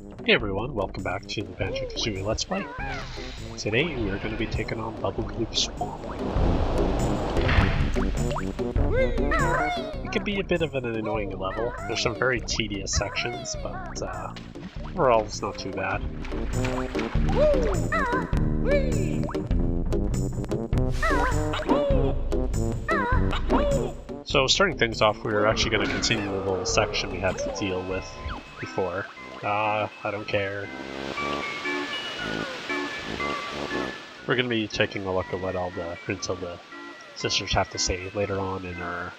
Hey everyone, welcome back to the Banjo Kazooie Let's Play. Today we are going to be taking on Gloop Swamp. It can be a bit of an annoying level. There's some very tedious sections, but overall it's not too bad. So starting things off, we're actually going to continue the little section we had to deal with before. I don't care. We're going to be taking a look at what all the Gruntilda sisters have to say later on in our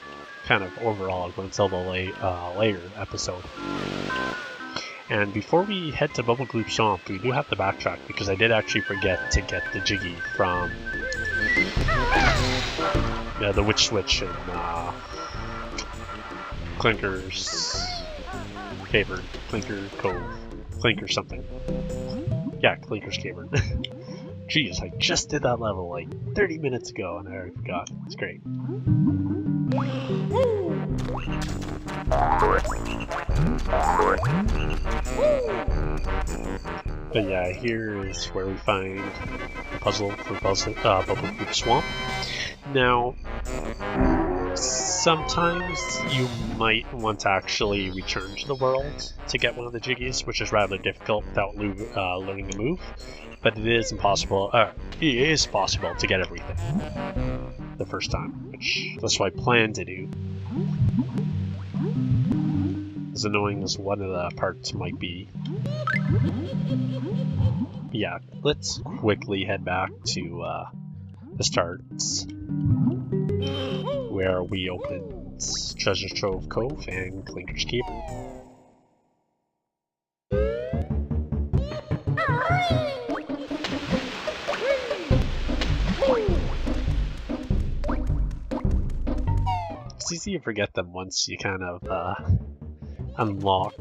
kind of overall Gruntilda layer episode. And before we head to Gloop Swamp, we do have to backtrack because I did actually forget to get the Jiggy from the Witch Switch and Clinker's Cavern, Clinker Cove, Clinker something. Yeah, Clinker's Cavern. Jeez, I just did that level like 30 minutes ago and I already forgot. It's great. But yeah, here is where we find the puzzle for Gloop Swamp. Now, sometimes you might want to actually return to the world to get one of the Jiggies, which is rather difficult without learning the move. But it is impossible. It is possible to get everything the first time, which that's what I plan to do. As annoying as one of the parts might be. Yeah, let's quickly head back to the start, where we opened Treasure Trove Cove and Clinker's Cavern. It's easy to forget them once you kind of unlock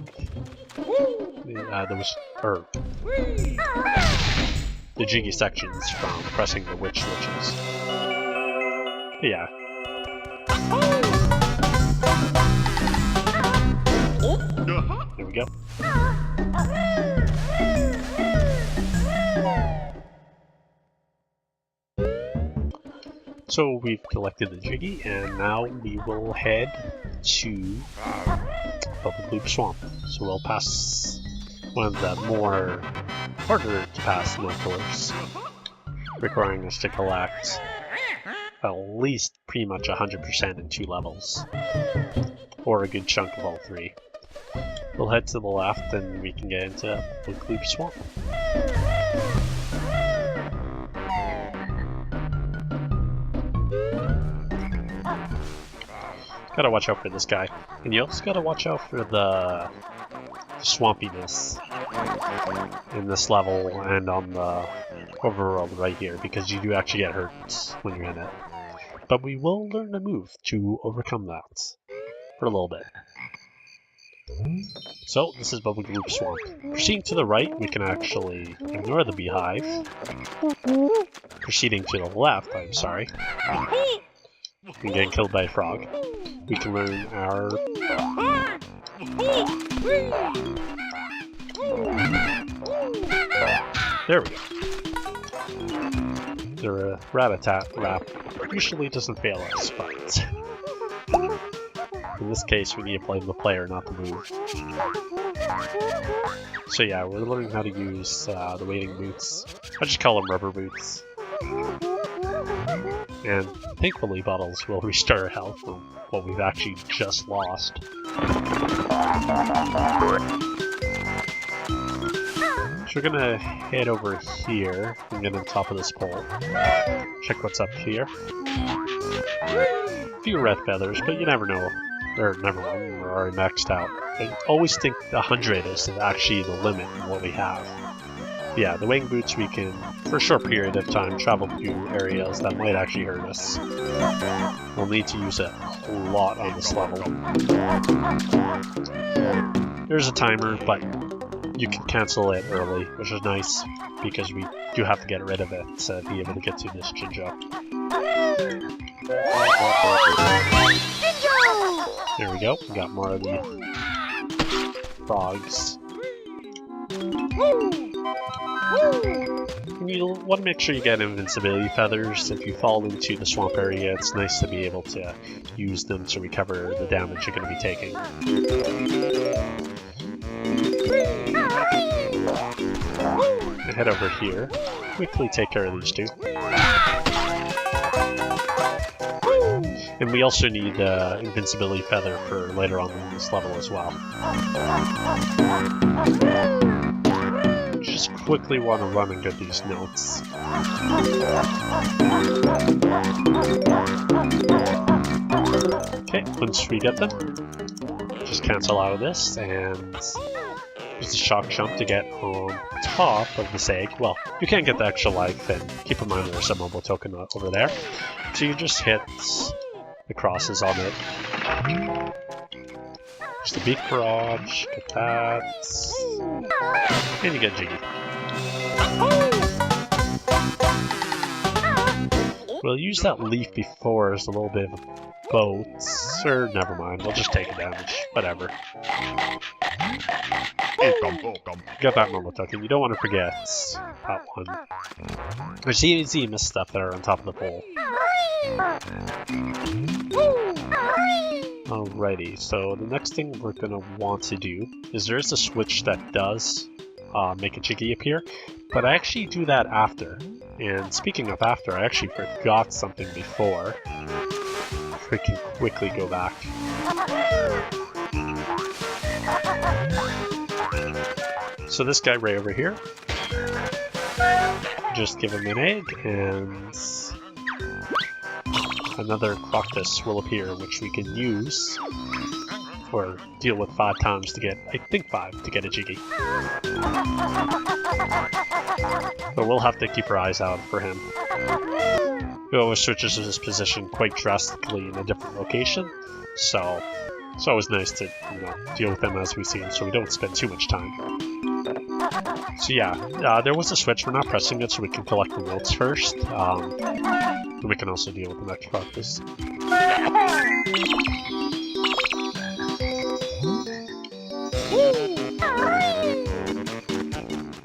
the Jiggy sections from pressing the Witch Switches. But yeah. There we go. So we've collected the Jiggy, and now we will head to Gloop Swamp. So we'll pass one of the more harder to pass mentors, requiring us to collect at least pretty much 100% in 2 levels, or a good chunk of all 3. We'll head to the left and we can get into Gloop Swamp. Gotta watch out for this guy. And you also gotta watch out for the swampiness in this level and on the overworld right here, because you do actually get hurt when you're in it. But we will learn a move to overcome that for a little bit. So, this is Gloop Swamp. Proceeding to the right, we can actually ignore the beehive. Proceeding to the left, I'm sorry, and getting killed by a frog. We can learn our... There we go. The Rat-a-tat rap usually doesn't fail us, but in this case we need to play the player, not the move. So yeah, we're learning how to use the wading boots. I just call them rubber boots. And thankfully bottles will restore our health from what we've actually just lost. So we're gonna head over here and get on top of this pole. Check what's up here. A few red feathers, but you never know. Or never mind, we're already maxed out. I always think 100 is actually the limit in what we have. Yeah, the wing boots we can, for a short period of time, travel to areas that might actually hurt us. We'll need to use it a lot on this level. There's a timer, but you can cancel it early, which is nice, because we do have to get rid of it to be able to get to this Jinjo. There we go, we got more of the frogs. And you'll want to make sure you get invincibility feathers. If you fall into the swamp area, it's nice to be able to use them to recover the damage you're going to be taking. And head over here. Quickly take care of these two. And we also need invincibility feather for later on in this level as well. Just quickly want to run and get these notes. Okay, once we get them, just cancel out of this and use the shock jump to get on top of this egg. Well, you can't get the extra life, and keep in mind there's a mobile token over there. So you just hit the crosses on it. Just the beak barrage, get that, and you get Jiggy. We'll use that leaf before as a little bit of a boat, or never mind, we'll just take a damage, whatever. Get that mobile token, you don't want to forget that one. There's easy miss stuff there on top of the pole. Alrighty, so the next thing we're going to want to do is there's a switch that does make a Jiggy appear, but I actually do that after. And speaking of after, I actually forgot something before. If we can quickly go back. So this guy right over here, just give him an egg and another crocodile will appear, which we can use or deal with 5 times to get, I think 5, to get a Jiggy. But we'll have to keep our eyes out for him. He always switches his position quite drastically in a different location, so it's always nice to deal with him as we see him so we don't spend too much time. So yeah, there was a switch. We're not pressing it so we can collect the notes first. And we can also deal with the next crocodiles.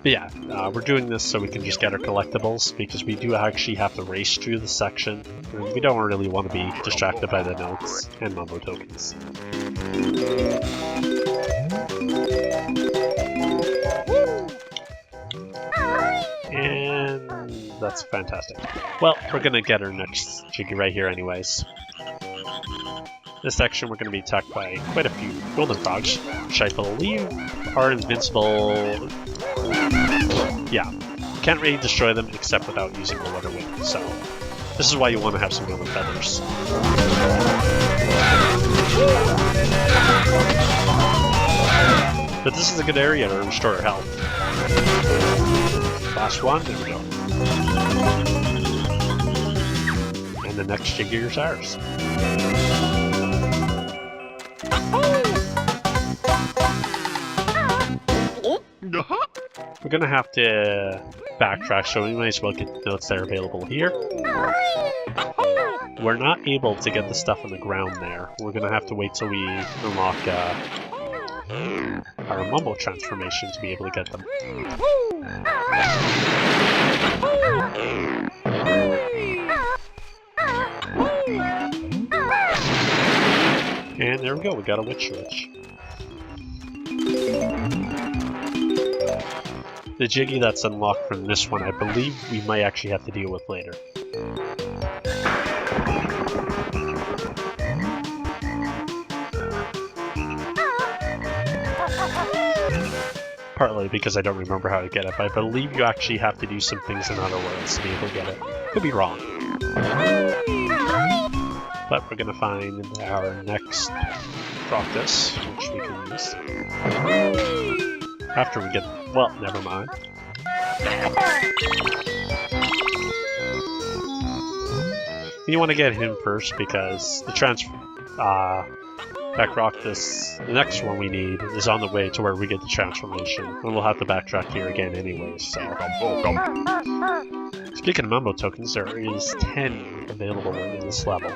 But yeah, we're doing this so we can just get our collectibles, because we do actually have to race through the section, and we don't really want to be distracted by the notes and mumbo tokens. And that's fantastic. Well, we're going to get our next Jiggy right here anyways. This section we're going to be attacked by quite a few golden frogs, which I believe are invincible. Yeah, you can't really destroy them except without using the water wing, so this is why you want to have some golden feathers. But this is a good area to restore our health. Last one, there we go. And the next Jiggy is ours. We're gonna have to backtrack, so we might as well get the notes that are available here. We're not able to get the stuff on the ground there. We're gonna have to wait till we unlock our mumbo transformation to be able to get them. And there we go, we got a witch switch. The Jiggy that's unlocked from this one, I believe we might actually have to deal with later. Partly because I don't remember how to get it, but I believe you actually have to do some things in other worlds to be able to get it. Could be wrong. But we're going to find our next crocodile, which we can use. After we get... well, never mind. You want to get him first because the that crocodile, the next one we need, is on the way to where we get the transformation. And we'll have to backtrack here again anyway, so... Speaking of mumbo tokens, there is 10 available in this level.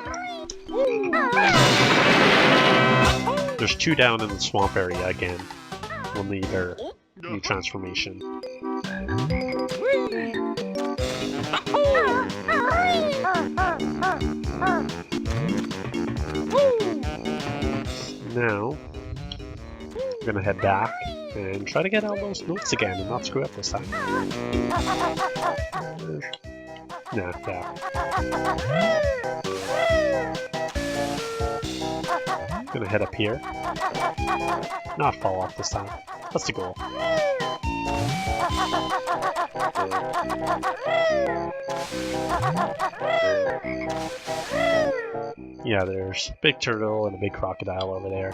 There's 2 down in the swamp area again. We'll need our new transformation. Now, we're gonna head back and try to get all those notes again and not screw up this time. Nah, yeah. Gonna head up here. Not fall off this time. That's the goal. Yeah, there's a big turtle and a big crocodile over there.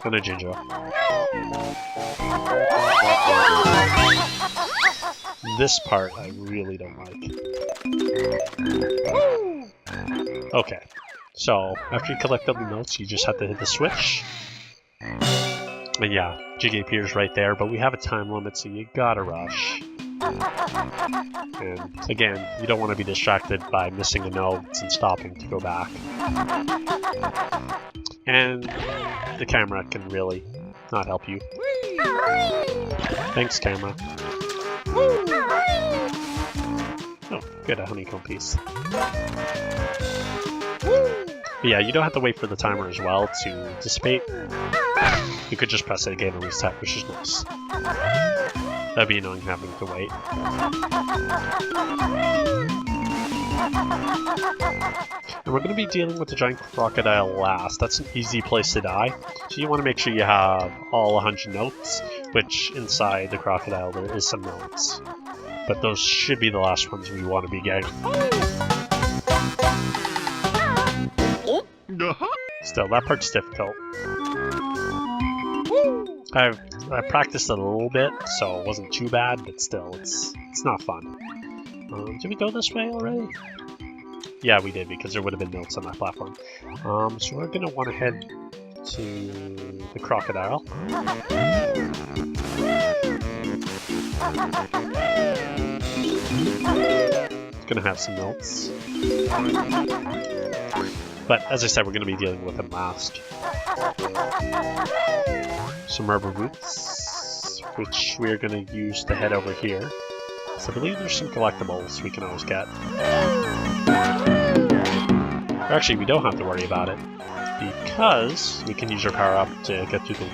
And a Jinjo. This part I really don't like. Okay, so after you collect all the notes, you just have to hit the switch. And yeah, Jiggy appears right there, but we have a time limit, so you gotta rush. And again, you don't want to be distracted by missing a note and stopping to go back. And the camera can really not help you. Thanks, camera. Oh, good, a honeycomb piece. But yeah, you don't have to wait for the timer as well to dissipate. You could just press it again and reset, which is nice. That'd be annoying having to wait. And we're going to be dealing with the giant crocodile last. That's an easy place to die. So you want to make sure you have all 100 notes, which inside the crocodile there is some notes. But those should be the last ones we want to be getting. Still, that part's difficult. I practiced it a little bit, so it wasn't too bad, but still, it's not fun. Did we go this way already? Yeah, we did, because there would have been notes on that platform. So we're going to want to head to the crocodile. It's going to have some notes. But as I said, we're going to be dealing with him last. Some rubber boots, which we're going to use to head over here. So I believe there's some collectibles we can always get. Actually, we don't have to worry about it, because we can use our power-up to get through the...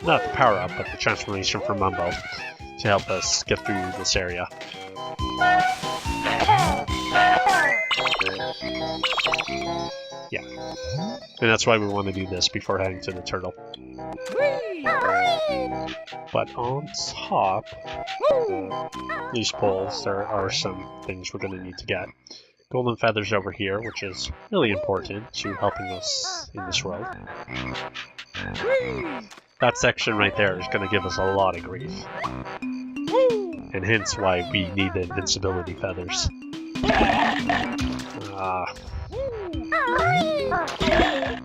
Not the power-up, but the transformation from Mumbo to help us get through this area. Yeah. And that's why we want to do this before heading to the turtle. But on top of these poles, there are some things we're going to need to get. Golden feathers over here, which is really important to helping us in this world. That section right there is going to give us a lot of grief. And hence why we need the invincibility feathers.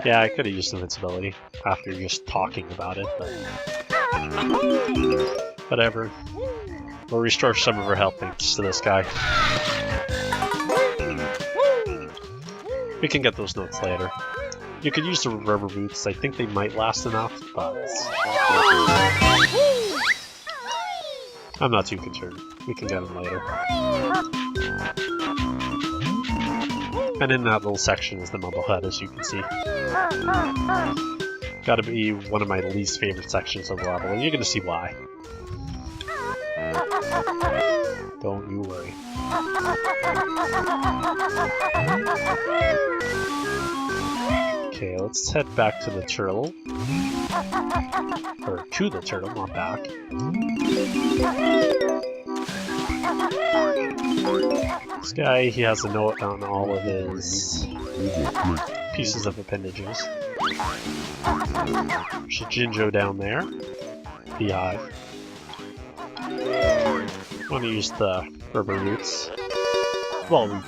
Yeah, I could have used invincibility after just talking about it, but whatever. We'll restore some of our health thanks to this guy. We can get those notes later. You could use the rubber boots. I think they might last enough, but I'm not too concerned. We can get them later. And in that little section is the Mumblehead, as you can see. Gotta be one of my least favorite sections of the level, and you're gonna see why. Don't you worry. Okay, let's head back to the turtle. Or to the turtle, not back. This guy, he has a note on all of his pieces of appendages. There's a Jinjo down there. The Hive. I want to use the rubber roots. Well, we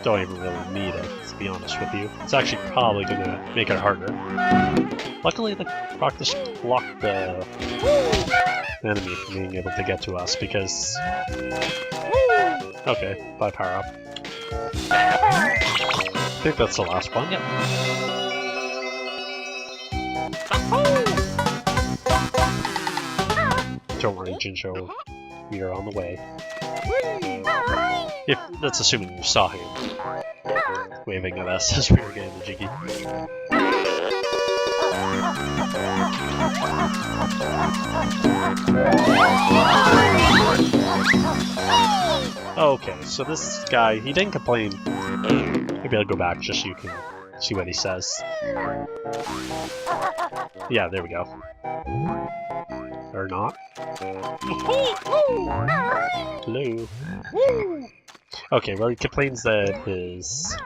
don't even really need it, to be honest with you. It's actually probably going to make it harder. Luckily, the rock just blocked the enemy from being able to get to us, because... Okay, bye power up. I think that's the last one, yep. Don't worry, Jinjo. We are on the way. If that's assuming you saw him waving at us as we were getting the jiggy. Okay, so this guy, he didn't complain. Maybe I'll go back just so you can see what he says. Yeah, there we go. Or not. Hello. Okay, well, he complains that his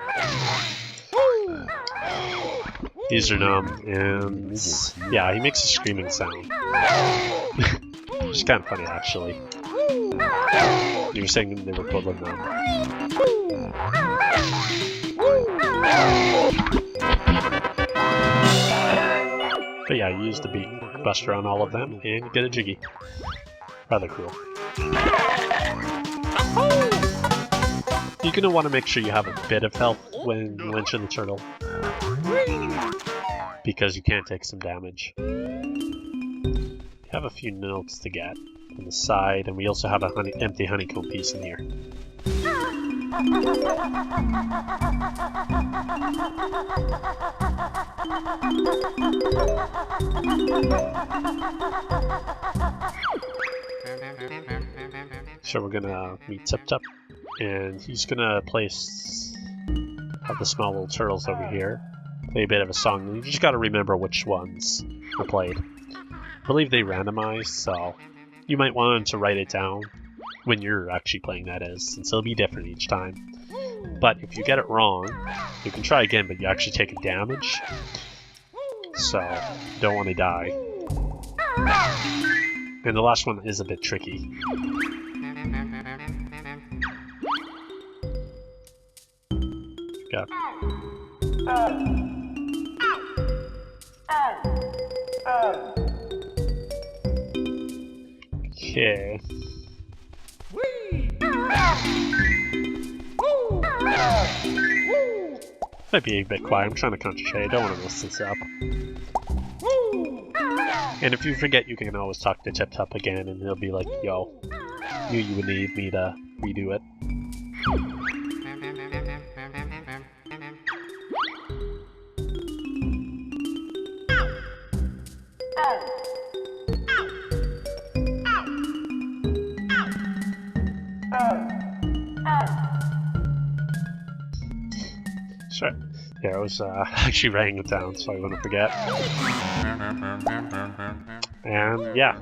ears are numb, and yeah, he makes a screaming sound. Which is kind of funny, actually. You were saying they were totally numb. But yeah, you use the beat buster on all of them, and you get a jiggy. Rather cool. You're going to want to make sure you have a bit of health when you enter the turtle, because you can take some damage. You have a few notes to get on the side, and we also have an empty honeycomb piece in here. So we're gonna meet Tip Tup, and he's gonna have the small little turtles over here, play a bit of a song. You just gotta remember which ones are played. I believe they randomize, so you might want to write it down when you're actually playing, that is, since it'll be different each time. But if you get it wrong, you can try again, but you actually take a damage, so you don't want to die. And the last one is a bit tricky. Go. Okay. Might be a bit quiet. I'm trying to concentrate. I don't want to mess this up. And if you forget, you can always talk to Tip Tup again, and he'll be like, "Yo, knew you would need me to redo it." Sure. Yeah, I was actually writing it down so I wouldn't forget. And yeah,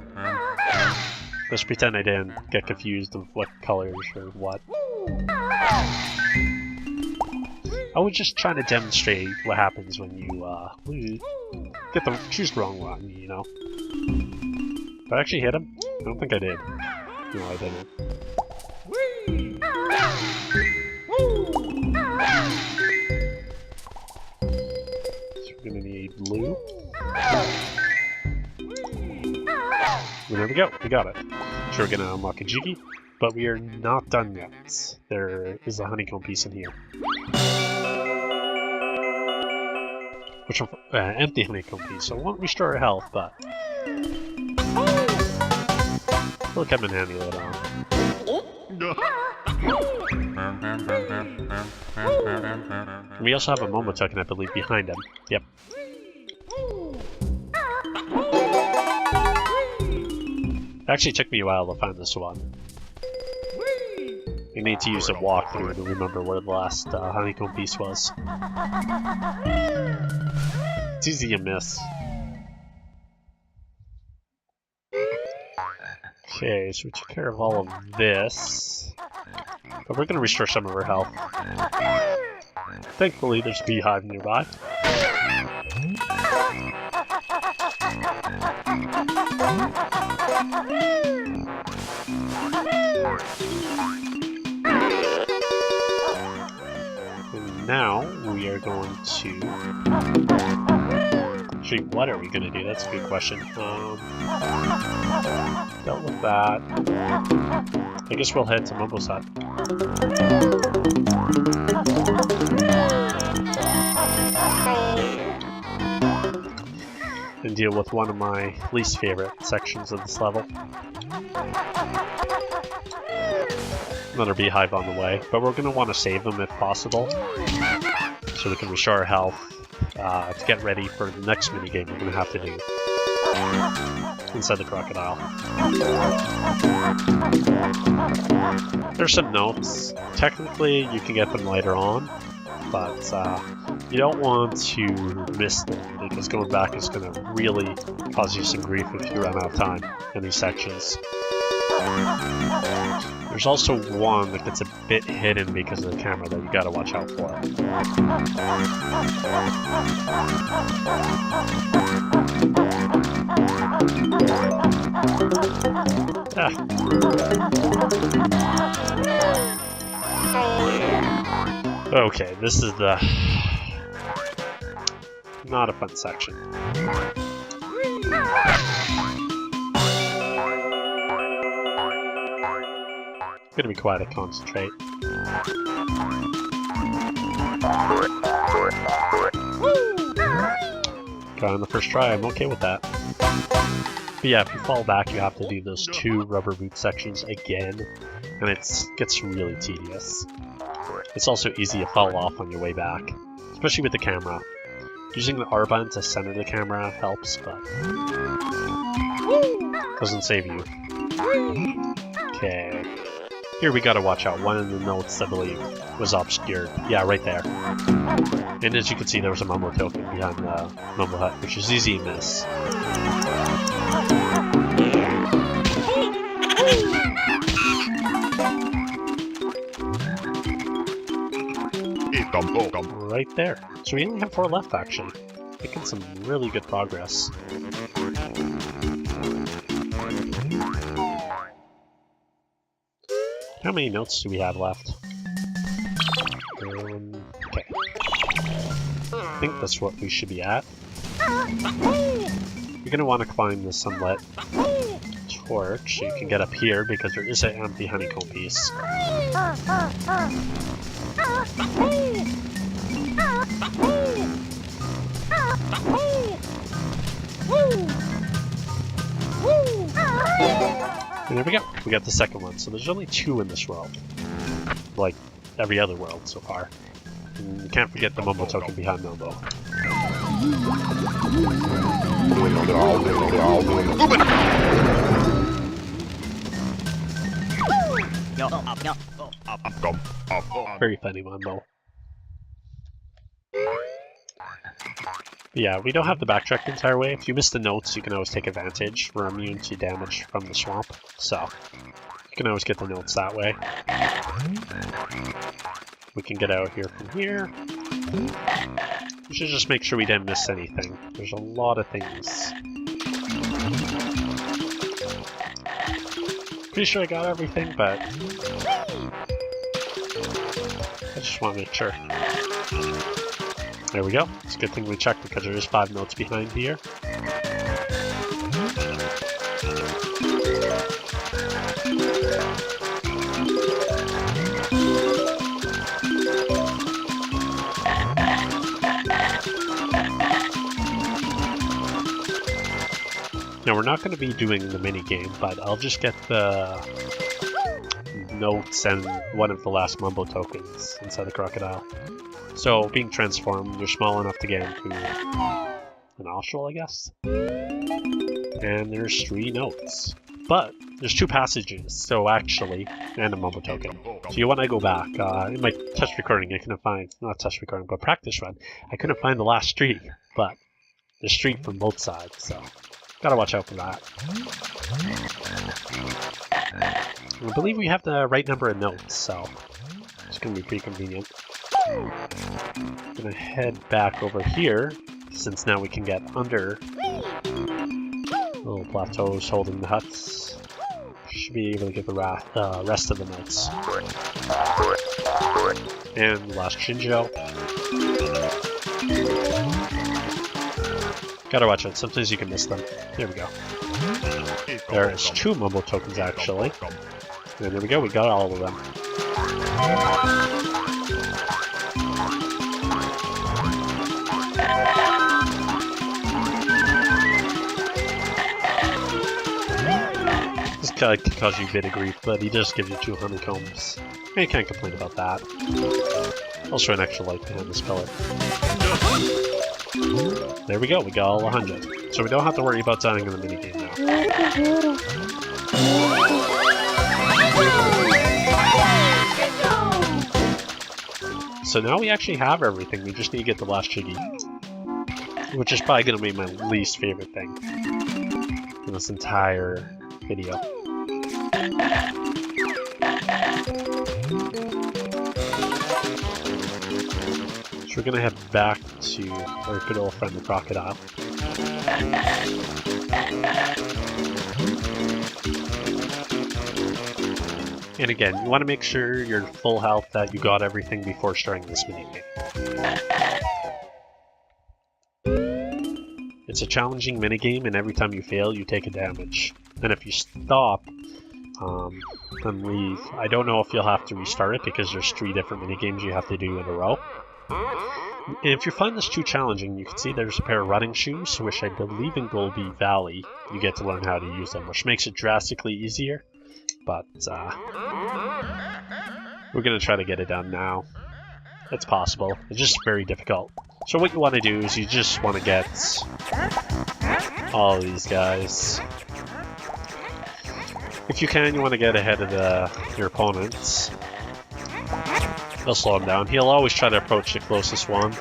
let's pretend I didn't get confused of what colors or what. I was just trying to demonstrate what happens when you choose the wrong one, you know. Did I actually hit him? I don't think I did. No, I didn't. We're gonna need blue. And there we go, we got it. So we're gonna unlock a jiggy, but we are not done yet. There is a honeycomb piece in here. Which empty honeycomb piece, so it won't restore our health, but it'll come in handy later on. We also have a Momo token, I believe, behind him. Yep. It actually took me a while to find this one. I need to use a walkthrough to remember where the last honeycomb piece was. It's easy to miss. Okay, so we took care of all of this. But we're going to restore some of her health. Thankfully, there's a beehive nearby. And now we are going to... Actually, what are we going to do? That's a good question. Dealt with that. I guess we'll head to Mumbo's hut. And and deal with one of my least favorite sections of this level. Another beehive on the way, but we're going to want to save them if possible, so we can restore our health to get ready for the next minigame we're going to have to do inside the crocodile. There's some notes. Technically, you can get them later on, but you don't want to miss them, because going back is going to really cause you some grief if you run out of time in these sections. There's also one that gets a bit hidden because of the camera that you gotta watch out for. Okay, this is the not a fun section. Gonna be quiet and concentrate. Got on the first try, I'm okay with that. But yeah, if you fall back, you have to do those 2 rubber boot sections again, and it gets really tedious. It's also easy to fall off on your way back, especially with the camera. Using the R button to center the camera helps, but doesn't save you. Okay. Here we gotta watch out. One of the notes, I believe, was obscured. Yeah, right there. And as you can see, there was a mumbo token behind the mumbo hut, which is easy to miss. Right there. So we only have 4 left, actually. Making some really good progress. How many notes do we have left? Okay. I think that's what we should be at. You're gonna want to climb the sunlit torch so you can get up here, because there is an empty honeycomb piece. And there we go. We got the second one. So there's only 2 in this world. Like every other world so far. And you can't forget the mumbo token behind Mumbo. Very funny Mumbo. Yeah, we don't have to backtrack the entire way. If you miss the notes, you can always take advantage. We're immune to damage from the swamp, so you can always get the notes that way. We can get out here from here. We should just make sure we didn't miss anything. There's a lot of things. Pretty sure I got everything, but I just want to make sure. There we go. It's a good thing we checked because there is 5 notes behind here. Now we're not going to be doing the mini game, but I'll just get the notes and one of the last mumbo tokens inside the crocodile. So, being transformed, you're small enough to get into an nostril, I guess. And there's 3 notes. But there's 2 passages, so actually, and a mumbo token. So you want to go back. In my test recording, I couldn't find, not test recording, but practice run, I couldn't find the last 3, but there's 3 from both sides, so gotta watch out for that. I believe we have the right number of notes, so it's gonna be pretty convenient. I'm gonna head back over here, since now we can get under little plateaus holding the huts. Should be able to get the rest of the notes. And the last Shinjo. Gotta watch out, sometimes you can miss them. There we go. There is 2 mumbo tokens actually. And there we go, we got all of them. guy can cause you a bit of grief, but he just gives you 2 honeycombs. And you can't complain about that. Also an extra life behind this pillar. There we go, we got all 100. So we don't have to worry about dying in the minigame now. So now we actually have everything, we just need to get the last Jiggy. Which is probably going to be my least favorite thing in this entire video. So we're going to head back to our good old friend the crocodile. And again, you want to make sure you're full health, that you got everything before starting this minigame. It's a challenging minigame, and every time you fail, you take a damage. And if you stop and leave, I don't know if you'll have to restart it because there's 3 different minigames you have to do in a row. And if you find this too challenging, you can see there's a pair of running shoes, which I believe in Goldie Valley you get to learn how to use them, which makes it drastically easier. But we're going to try to get it done now. It's possible. It's just very difficult. So what you want to do is you just want to get all of these guys. If you can, you want to get ahead of your opponents. They'll slow him down. He'll always try to approach the closest one.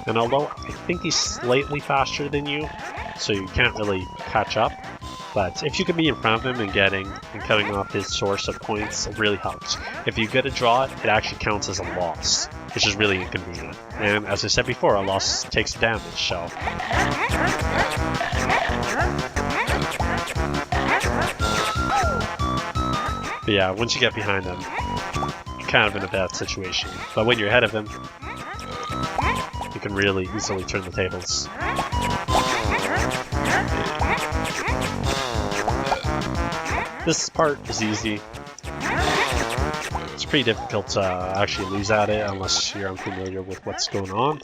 And although I think he's slightly faster than you, so you can't really catch up, but if you can be in front of him and cutting off his source of points, it really helps. If you get a draw, it actually counts as a loss, which is really inconvenient. And as I said before, a loss takes damage, so. But yeah, once you get behind him, you're kind of in a bad situation. But when you're ahead of him, you can really easily turn the tables. This part is easy. It's pretty difficult to actually lose at it unless you're unfamiliar with what's going on.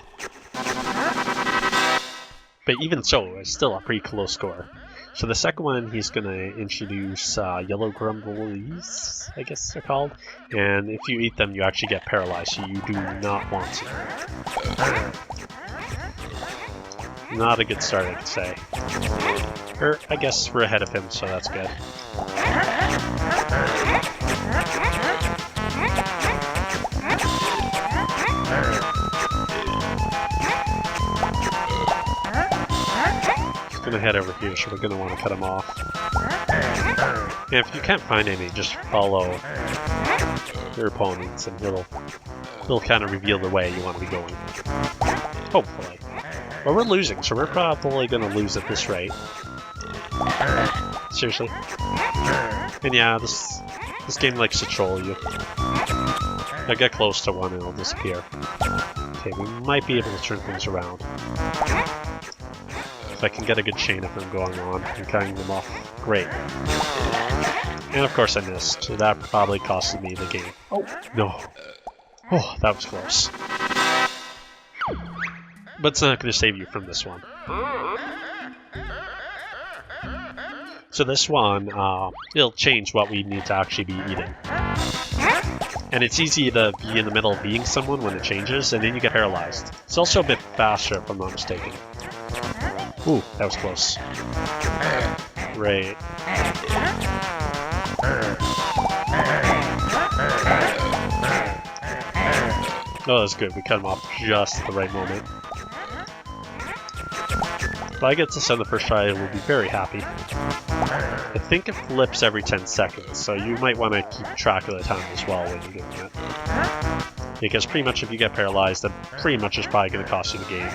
But even so, it's still a pretty close score. So the second one, he's going to introduce yellow grumblies, I guess they're called. And if you eat them, you actually get paralyzed, so you do not want to. Not a good start, I'd say. Or, I guess we're ahead of him, so that's good. He's gonna head over here, so we're gonna want to cut him off. And if you can't find any, just follow your opponents, and it'll kind of reveal the way you want to be going. Hopefully. But we're losing, so we're probably gonna lose at this rate. Seriously. And yeah, this game likes to troll you. Now get close to one and it'll disappear. Okay, we might be able to turn things around. If I can get a good chain of them going on and cutting them off, great. And of course I missed, so that probably costed me the game. Oh, no. Oh, that was close. But it's not going to save you from this one. So this one, it'll change what we need to actually be eating. And it's easy to be in the middle of being someone when it changes, and then you get paralyzed. It's also a bit faster, if I'm not mistaken. Ooh, that was close. Right. Oh, that's good. We cut him off just at the right moment. If I get this on the first try, I will be very happy. I think it flips every 10 seconds, so you might want to keep track of the time as well when you're doing it. Because pretty much if you get paralyzed, then pretty much it's probably going to cost you the game.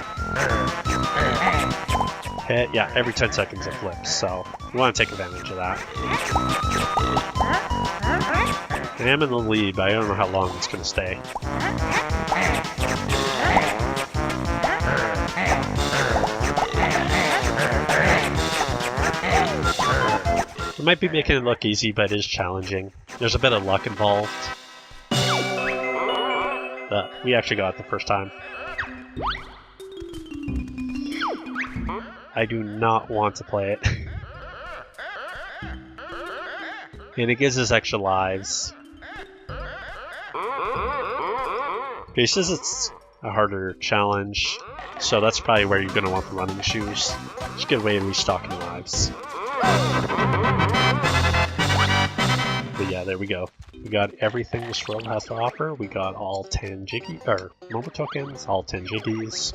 Yeah, every 10 seconds it flips, so you want to take advantage of that. I am in the lead, but I don't know how long it's going to stay. It might be making it look easy, but it is challenging. There's a bit of luck involved. But we actually got it the first time. I do not want to play it. And it gives us extra lives. Okay, since it's a harder challenge, so that's probably where you're going to want the running shoes. It's a good way of restocking lives. But yeah, there we go. We got everything this world has to offer. We got all 10 Jiggy, or moment tokens, all 10 Jiggies,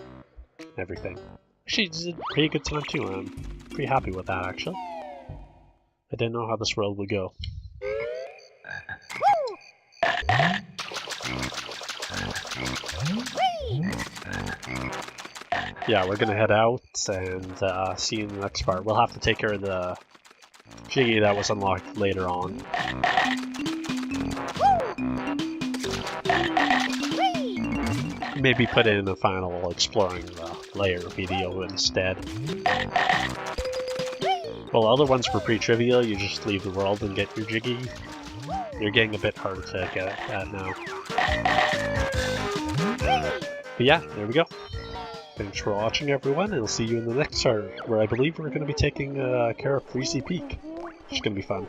everything. Actually, it's a pretty good time too. I'm pretty happy with that, actually. I didn't know how this world would go. Yeah, we're gonna head out and see you in the next part. We'll have to take care of the Jiggy that was unlocked later on. Maybe put in a final exploring layer video instead. Well, other ones were pretty trivial. You just leave the world and get your Jiggy. They're getting a bit harder to get at now. But yeah, there we go. Thanks for watching, everyone, and I'll see you in the next part, where I believe we're going to be taking care of Freezy Peak, which is going to be fun.